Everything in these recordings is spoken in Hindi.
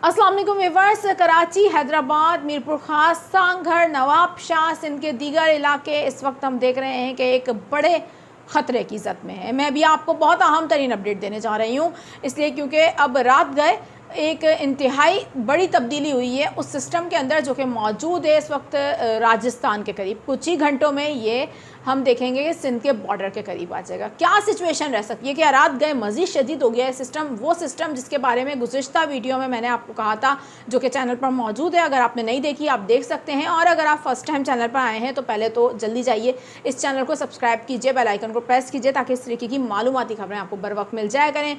अस्सलाम वालेकुम व्यूअर्स। कराची, हैदराबाद, मीरपुर खास, सांगघर, नवाबशाह, सिंध के दीगर इलाके इस वक्त हम देख रहे हैं कि एक बड़े ख़तरे की ज़द में है। मैं भी आपको बहुत अहम तरीन अपडेट देने जा रही हूँ, इसलिए क्योंकि अब रात गए एक इंतहाई बड़ी तब्दीली हुई है उस सिस्टम के अंदर जो कि मौजूद है इस वक्त राजस्थान के करीब। कुछ ही घंटों में ये हम देखेंगे कि सिंध के बॉर्डर के करीब आ जाएगा। क्या सिचुएशन रह सकती है कि रात गए मज़ीद शदीद हो गया है सिस्टम, वो सिस्टम जिसके बारे में गुज़िश्ता वीडियो में मैंने आपको कहा था, जो कि चैनल पर मौजूद है। अगर आपने नहीं देखी आप देख सकते हैं, और अगर आप फर्स्ट टाइम चैनल पर आए हैं तो पहले तो जल्दी जाइए इस चैनल को सब्सक्राइब कीजिए, बेल आइकन को प्रेस कीजिए ताकि इस तरीके की मालूमाती खबरें आपको बर वक्त मिल जाया करें।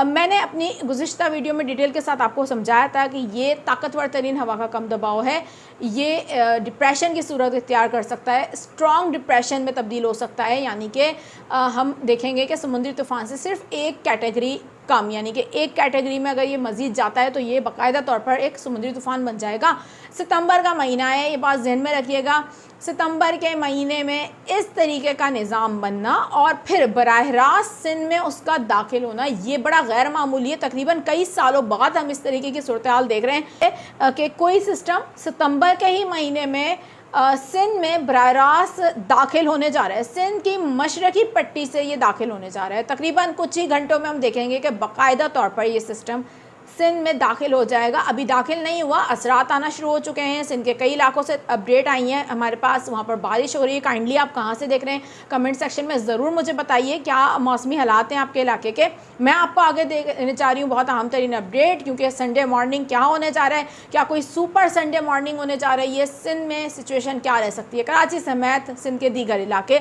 मैंने अपनी गुज़िश्ता वीडियो में डिटेल के साथ आपको समझाया था कि ये ताकतवर तरीन हवा का कम दबाव है, ये डिप्रेशन की सूरत इख्तियार कर सकता है, स्ट्रॉन्ग डिप्रेशन में तब्दील हो सकता है। यानी कि हम देखेंगे कि समुद्री तूफ़ान से सिर्फ एक कैटेगरी कम, यानी कि एक कैटेगरी में अगर ये मज़ीद जाता है तो ये बाकायदा तौर पर एक समुद्री तूफ़ान बन जाएगा। सितंबर का महीना है, ये बात जहन में रखिएगा। सितंबर के महीने में इस तरीके का निज़ाम बनना और फिर बराह रास्त सिंध में उसका दाखिल होना, ये बड़ा गैर मामूली है। तकरीबन कई सालों बाद हम इस तरीके की सूरत हाल देख रहे हैं कि कोई सिस्टम सितंबर के ही महीने में सिंध में बराह रास्त दाखिल होने जा रहा है। सिंध की मशरकी पट्टी से ये दाखिल होने जा रहा है। तकरीबन कुछ ही घंटों में हम देखेंगे कि बाकायदा तौर पर ये सिस्टम सिंध में दाखिल हो जाएगा। अभी दाखिल नहीं हुआ, असरात आना शुरू हो चुके हैं। सिंध के कई इलाकों से अपडेट आई हैं हमारे पास, वहाँ पर बारिश हो रही है। काइंडली आप कहाँ से देख रहे हैं कमेंट सेक्शन में ज़रूर मुझे बताइए क्या मौसमी हालात हैं आपके इलाके के। मैं आपको आगे देने चाह रही हूँ बहुत अहम तरीन अपडेट, क्योंकि संडे मॉर्निंग क्या होने जा रहा है, क्या कोई सुपर संडे मॉर्निंग होने जा रही है, सिंध में सिचुएशन क्या रह सकती है, कराची समेत सिंध के दीगर इलाके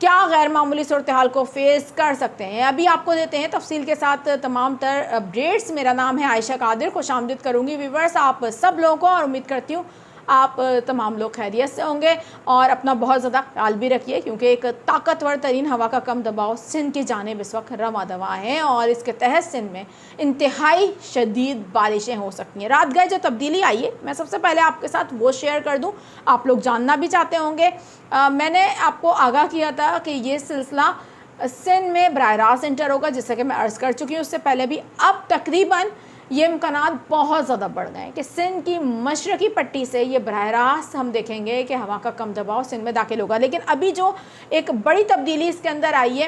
क्या गैर मामूली सूरत हाल को फेस कर सकते हैं। अभी आपको देते हैं तफसील के साथ तमाम तर अपडेट्स। मेरा नाम है आयशा कादिर, खुशामदीद करूँगी व्यूवर्स आप सब लोगों को, और उम्मीद करती हूँ आप तमाम लोग खैरियत से होंगे और अपना बहुत ज़्यादा ख्याल भी रखिए, क्योंकि एक ताकतवर तरीन हवा का कम दबाव सिंध की जानिब इस वक्त रवा दवा है और इसके तहत सिंध में इंतहाई शदीद बारिशें हो सकती हैं। रात गए जो तब्दीली आई है, मैं सबसे पहले आपके साथ वो शेयर कर दूँ, आप लोग जानना भी चाहते होंगे। मैंने आपको आगाह किया था कि ये सिलसिला सिंध में बराह रास्त इंटर होगा, जिससे कि मैं अर्ज़ कर चुकी हूँ उससे पहले भी। अब तकरीबन ये इम्कानात बहुत ज़्यादा बढ़ गए हैं कि सिंध की मशरकी पट्टी से ये बराह रास्त हम देखेंगे कि हवा का कम दबाव सिंध में दाखिल होगा। लेकिन अभी जो एक बड़ी तब्दीली इसके अंदर आई है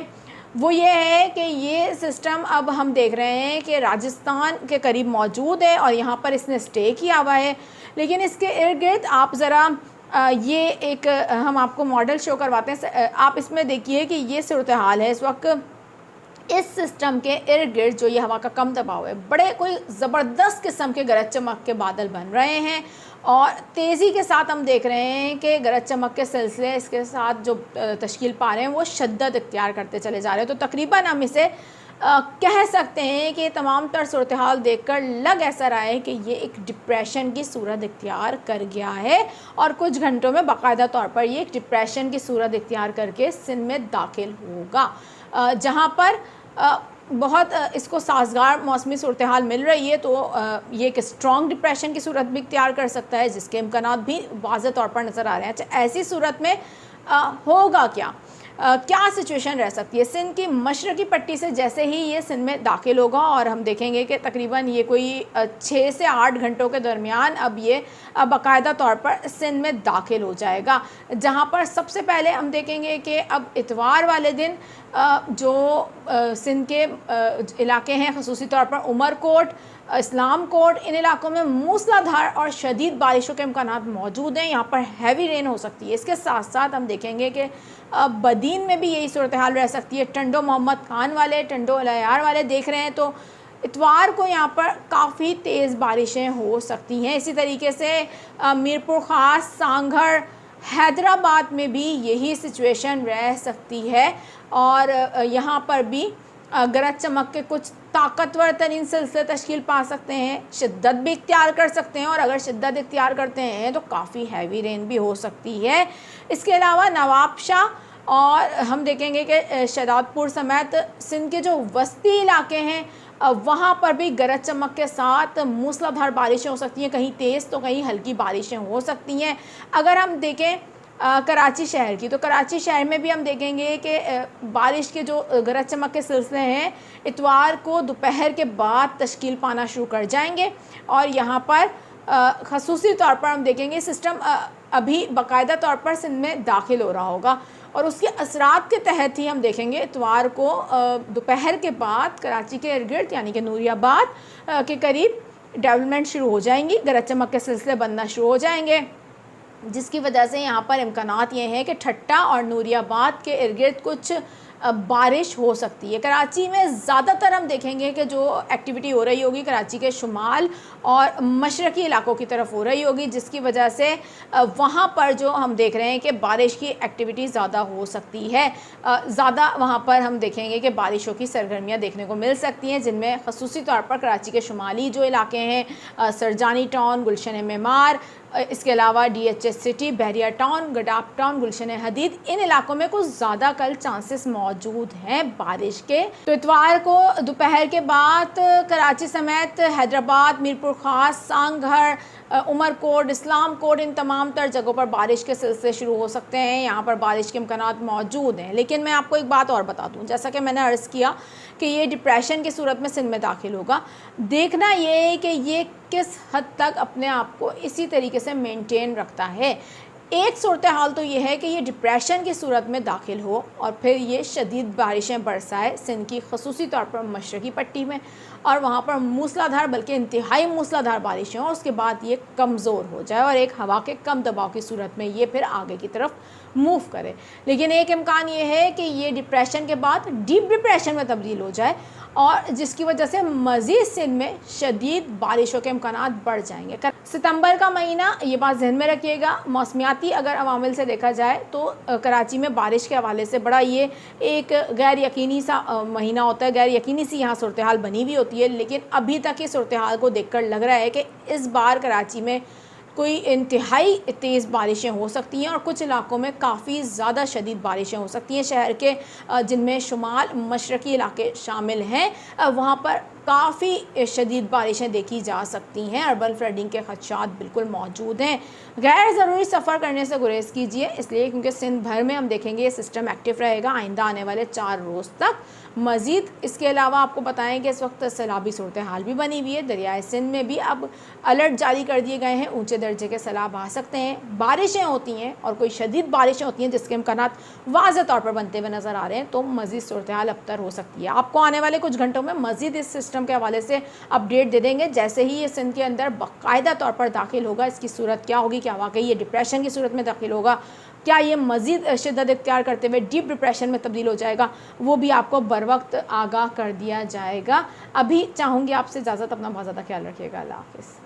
वो ये है कि ये सिस्टम अब हम देख रहे हैं कि राजस्थान के करीब मौजूद है और यहाँ पर इसने स्टे किया हुआ है। लेकिन इसके इर्द गिर्द आप ज़रा ये एक हम आपको मॉडल शो करवाते हैं, आप इसमें देखिए कि ये सूरत हाल है इस वक्त। इस सिस्टम के इर्द गिर्द जो ये हवा का कम दबाव है, बड़े कोई ज़बरदस्त किस्म के गरज चमक के बादल बन रहे हैं और तेज़ी के साथ हम देख रहे हैं कि गरज चमक के सिलसिले इसके साथ जो तश्कील पा रहे हैं वो शद्दत इख्तियार करते चले जा रहे हैं। तो तकरीबन हम इसे कह सकते हैं कि तमाम तर सूरत हाल देख कर लग ऐसा रहा है कि ये एक डिप्रेशन की सूरत इख्तियार कर गया है और कुछ घंटों में बाकायदा तौर पर ये एक डिप्रेशन की सूरत इख्तियार करके सिंध में दाखिल होगा, जहाँ पर बहुत इसको साजगार मौसमी सूरत हाल मिल रही है। तो ये एक स्ट्रॉन्ग डिप्रेशन की सूरत भी इख्तियार कर सकता है, जिसके इम्कानात भी वाज़ेह तौर पर नज़र आ रहे हैं। अच्छा, ऐसी सूरत में होगा क्या, क्या सिचुएशन रह सकती है। सिंध की मशरकी पट्टी से जैसे ही ये सिंध में दाखिल होगा और हम देखेंगे कि तकरीबन ये कोई 6 से 8 घंटों के दरमियान अब ये बाकायदा तौर पर सिंध में दाखिल हो जाएगा, जहाँ पर सबसे पहले हम देखेंगे कि अब इतवार वाले दिन जो सिंध के इलाके हैं, ख़ुसूसी तौर पर उमरकोट, इस्लाम कोट, इन इलाकों में मूसलाधार और शदीद बारिशों के इम्कानात मौजूद हैं। यहाँ पर हैवी रेन हो सकती है। इसके साथ साथ हम देखेंगे कि बदीन में भी यही सूरत हाल रह सकती है। टंडो मोहम्मद खान वाले, टंडो अलायार वाले देख रहे हैं तो इतवार को यहाँ पर काफ़ी तेज़ बारिशें हो सकती हैं। इसी तरीके से मीरपुर खास, सांगघर, हैदराबाद में भी यही सिचुएशन रह सकती है और यहाँ पर भी गरज चमक के कुछ ताकतवर तरीन सिलसिले तश्कील पा सकते हैं, शिद्दत भी इख्तियार कर सकते हैं और अगर शिद्दत इख्तियार करते हैं तो काफ़ी हैवी रेन भी हो सकती है। इसके अलावा नवाबशाह और हम देखेंगे कि शहदादपुर समेत सिंध के जो वस्ती इलाके हैं वहाँ पर भी गरज चमक के साथ मूसलाधार बारिशें हो सकती हैं, कहीं तेज़ तो कहीं हल्की बारिशें हो सकती हैं। अगर हम देखें कराची शहर की, तो कराची शहर में भी हम देखेंगे कि बारिश के जो गरज चमक के सिलसिले हैं इतवार को दोपहर के बाद तश्कील पाना शुरू कर जाएंगे। और यहाँ पर ख़ुसूसी तौर पर हम देखेंगे सिस्टम अभी बाकायदा तौर पर सिंध में दाखिल हो रहा होगा और उसके असरात के तहत ही हम देखेंगे इतवार को दोपहर के बाद कराची के इर्द गिर्द यानी कि नूरियाबाद के करीब डेवलपमेंट शुरू हो जाएंगी, गरज चमक के सिलसिले बनना शुरू हो जाएंगे, जिसकी वजह से यहाँ पर इम्कानात ये हैं कि ठट्टा और नूरियाबाद के इर्द गिर्द कुछ बारिश हो सकती है। कराची में ज़्यादातर हम देखेंगे कि जो एक्टिविटी हो रही होगी कराची के शुमाल और मशरक़ी इलाकों की तरफ हो रही होगी, जिसकी वजह से वहाँ पर जो हम देख रहे हैं कि बारिश की एक्टिविटी ज़्यादा हो सकती है। ज़्यादा वहाँ पर हम देखेंगे कि बारिशों की सरगर्मियाँ देखने को मिल सकती हैं, जिनमें ख़ुसूसी तौर पर कराची के शुमाली जो इलाके हैं, सरजानी टाउन, गुलशन मेमार, इसके अलावा DHS सिटी, बहरिया टाउन, गडाप टाउन, गुलशन हदीद, इन इलाकों में कुछ ज़्यादा कल चांसेस मौजूद हैं बारिश के। तो इतवार को दोपहर के बाद कराची समेत हैदराबाद, मीरपुर ख़ास, सांगघर, उमरकोट, इस्लाम कोट, इन तमाम तर जगहों पर बारिश के सिलसिले शुरू हो सकते हैं। यहाँ पर बारिश के इम्कानात मौजूद हैं। लेकिन मैं आपको एक बात और बता दूँ, जैसा कि मैंने अर्ज़ किया कि ये डिप्रेशन की सूरत में सिंध में दाखिल होगा। देखना ये है कि ये किस हद तक अपने आप को इसी तरीके से मेंटेन रखता है। एक सूरत हाल तो ये है कि ये डिप्रेशन की सूरत में दाखिल हो और फिर ये शदीद बारिशें बरसाए सिंध की ख़ुसूसी तौर पर मशरक़ी पट्टी में, और वहाँ पर मूसलाधार बल्कि इंतहाई मूसलाधार बारिशें हों, उसके बाद ये कमज़ोर हो जाए और एक हवा के कम दबाव की सूरत में ये फिर आगे की तरफ मूव करे। लेकिन एक इम्कान ये है कि ये डिप्रेशन के बाद डीप डिप्रेशन में तब्दील हो जाए और जिसकी वजह से मज़ीद सिंध में शदीद बारिशों के इम्कानात बढ़ जाएंगे। सितंबर का महीना, ये बात जहन में रखिएगा, मौसमियाती अगर अवामिल से देखा जाए तो कराची में बारिश के हवाले से बड़ा ये एक गैर यकीनी सा महीना होता है, गैर यकीनी सी यहाँ सूरत हाल बनी हुई होती है। लेकिन अभी तक की सूरत हाल को देखकर लग रहा है कि इस बार कराची में कोई इंतहाई तेज़ बारिशें हो सकती हैं और कुछ इलाकों में काफ़ी ज़्यादा शदीद बारिशें हो सकती हैं। शहर के जिनमें शुमाल मशरक़ी इलाके शामिल हैं, वहाँ पर काफ़ी शदीद बारिशें देखी जा सकती हैं। अर्बन फ्लडिंग के खदशात बिल्कुल मौजूद हैं। गैर ज़रूरी सफ़र करने से गुरेज़ कीजिए, इसलिए क्योंकि सिंध भर में हम देखेंगे ये सिस्टम एक्टिव रहेगा आइंदा आने वाले 4 रोज़ तक। मज़ीद इसके अलावा आपको बताएं कि इस वक्त सैलाबी सूरत हाल भी बनी हुई है। दरियाए सिंध में भी अब अलर्ट जारी कर दिए गए हैं, ऊँचे दर्जे के सैलाब आ सकते हैं। बारिशें होती हैं और कोई शदीद बारिशें होती हैं जिसके इम्कानात वाज़ेह तौर पर बनते हुए नज़र आ रहे हैं, तो मज़ीद सूरत हाल अबतर हो सकती है। आपको आने वाले कुछ घंटों में मज़ीद इस सिस्टम के हवाले से अपडेट दे देंगे। जैसे ही ये सिंध के अंदर बाकायदा तौर पर दाखिल होगा, इसकी सूरत क्या होगी, क्या वाकई ये डिप्रेशन की सूरत में दाखिल होगा, क्या ये मज़ीद शिद्दत इख्तियार करते हुए डीप डिप्रेशन में तब्दील हो जाएगा, वो भी आपको बर वक्त आगाह कर दिया जाएगा। अभी चाहूँगी आपसे इजाज़त, अपना बहुत ज़्यादा ख्याल रखिएगा। अल्लाह हाफ़िज़।